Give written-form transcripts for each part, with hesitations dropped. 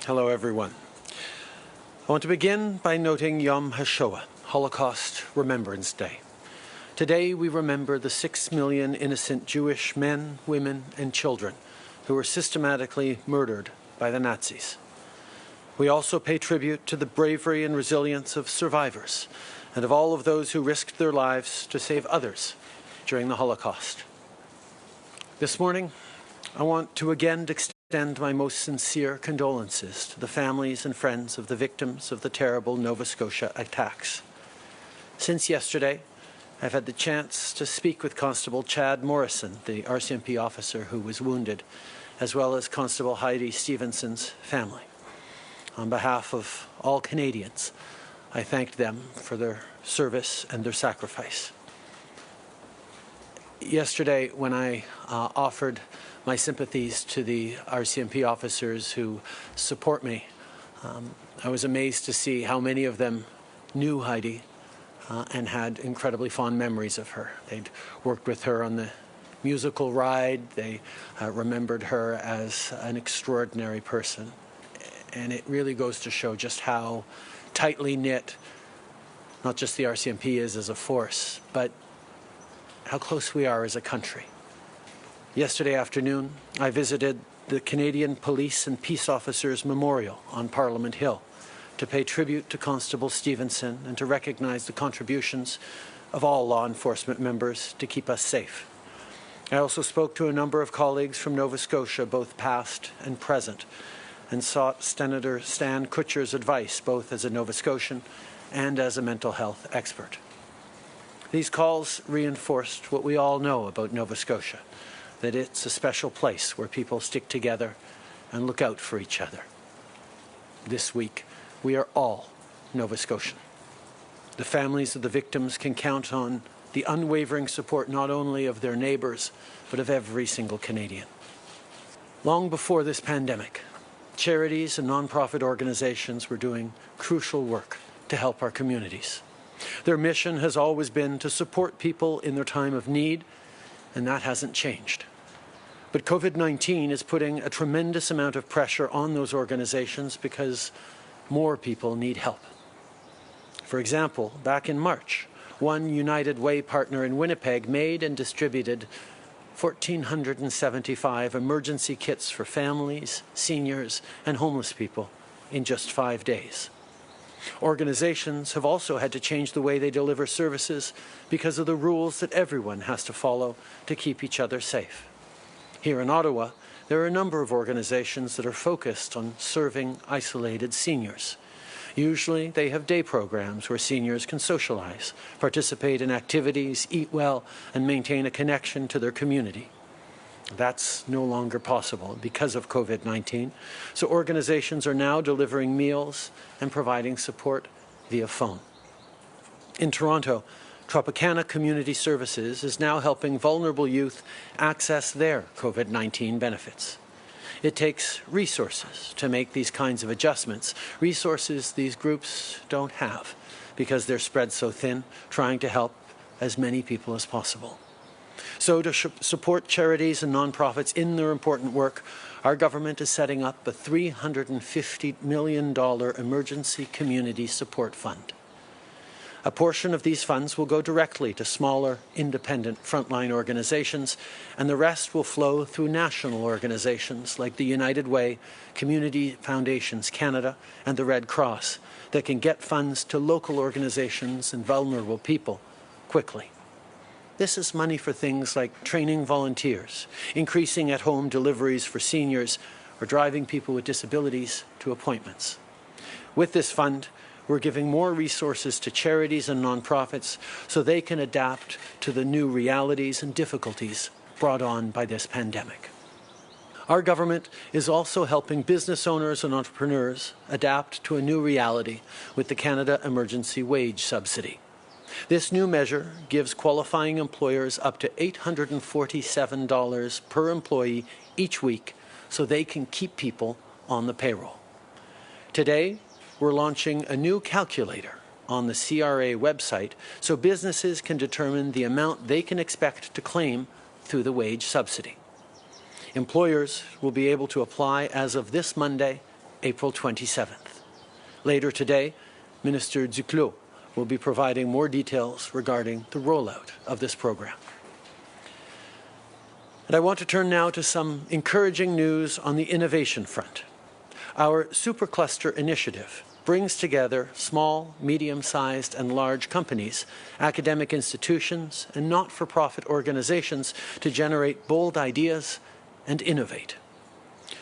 Hello, everyone. I want to begin by noting Yom HaShoah, Holocaust Remembrance Day. Today, we remember the 6 million innocent Jewish men, women, and children who were systematically murdered by the Nazis. We also pay tribute to the bravery and resilience of survivors and of all of those who risked their lives to save others during the Holocaust. This morning, I want to again extend my most sincere condolences to the families and friends of the victims of the terrible Nova Scotia attacks. Since yesterday, I've had the chance to speak with Constable Chad Morrison, the RCMP officer who was wounded, as well as Constable Heidi Stevenson's family. On behalf of all Canadians, I thanked them for their service and their sacrifice. Yesterday, when I offered my sympathies to the RCMP officers who support me, I was amazed to see how many of them knew Heidi and had incredibly fond memories of her. They'd worked with her on the musical ride. They remembered her as an extraordinary person. And it really goes to show just how tightly knit not just the RCMP is as a force, but how close we are as a country. Yesterday afternoon, I visited the Canadian Police and Peace Officers Memorial on Parliament Hill to pay tribute to Constable Stevenson and to recognize the contributions of all law enforcement members to keep us safe. I also spoke to a number of colleagues from Nova Scotia, both past and present, and sought Senator Stan Kutcher's advice, both as a Nova Scotian and as a mental health expert. These calls reinforced what we all know about Nova Scotia, that it's a special place where people stick together and look out for each other. This week, we are all Nova Scotian. The families of the victims can count on the unwavering support not only of their neighbours, but of every single Canadian. Long before this pandemic, charities and non-profit organizations were doing crucial work to help our communities. Their mission has always been to support people in their time of need, and that hasn't changed. But COVID-19 is putting a tremendous amount of pressure on those organizations because more people need help. For example, back in March, one United Way partner in Winnipeg made and distributed 1,475 emergency kits for families, seniors, and homeless people in just 5 days. Organizations have also had to change the way they deliver services because of the rules that everyone has to follow to keep each other safe. Here in Ottawa, there are a number of organizations that are focused on serving isolated seniors. Usually, they have day programs where seniors can socialize, participate in activities, eat well, and maintain a connection to their community. That's no longer possible because of COVID-19, so organizations are now delivering meals and providing support via phone. In Toronto, Tropicana Community Services is now helping vulnerable youth access their COVID-19 benefits. It takes resources to make these kinds of adjustments, resources these groups don't have because they're spread so thin, trying to help as many people as possible. So to support charities and nonprofits in their important work, our government is setting up a $350 million emergency community support fund. A portion of these funds will go directly to smaller, independent frontline organizations, and the rest will flow through national organizations like the United Way, Community Foundations Canada, and the Red Cross that can get funds to local organizations and vulnerable people quickly. This is money for things like training volunteers, increasing at-home deliveries for seniors, or driving people with disabilities to appointments. With this fund, we're giving more resources to charities and nonprofits so they can adapt to the new realities and difficulties brought on by this pandemic. Our government is also helping business owners and entrepreneurs adapt to a new reality with the Canada Emergency Wage Subsidy. This new measure gives qualifying employers up to $847 per employee each week so they can keep people on the payroll. Today, we're launching a new calculator on the CRA website so businesses can determine the amount they can expect to claim through the wage subsidy. Employers will be able to apply as of this Monday, April 27th. Later today, Minister Duclos will be providing more details regarding the rollout of this program. And I want to turn now to some encouraging news on the innovation front. Our Supercluster initiative brings together small, medium-sized and large companies, academic institutions and not-for-profit organizations to generate bold ideas and innovate.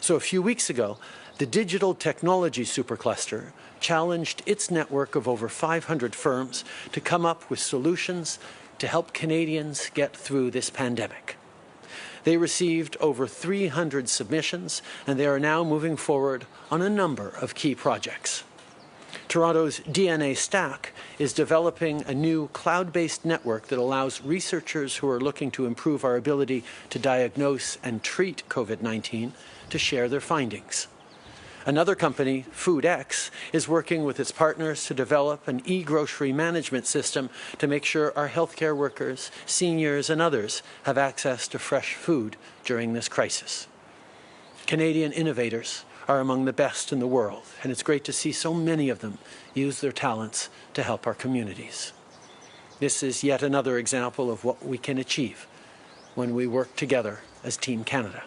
So a few weeks ago, the Digital Technology Supercluster challenged its network of over 500 firms to come up with solutions to help Canadians get through this pandemic. They received over 300 submissions, and they are now moving forward on a number of key projects. Toronto's DNA Stack is developing a new cloud-based network that allows researchers who are looking to improve our ability to diagnose and treat COVID-19 to share their findings. Another company, FoodX, is working with its partners to develop an e-grocery management system to make sure our healthcare workers, seniors and others have access to fresh food during this crisis. Canadian innovators are among the best in the world, and it's great to see so many of them use their talents to help our communities. This is yet another example of what we can achieve when we work together as Team Canada.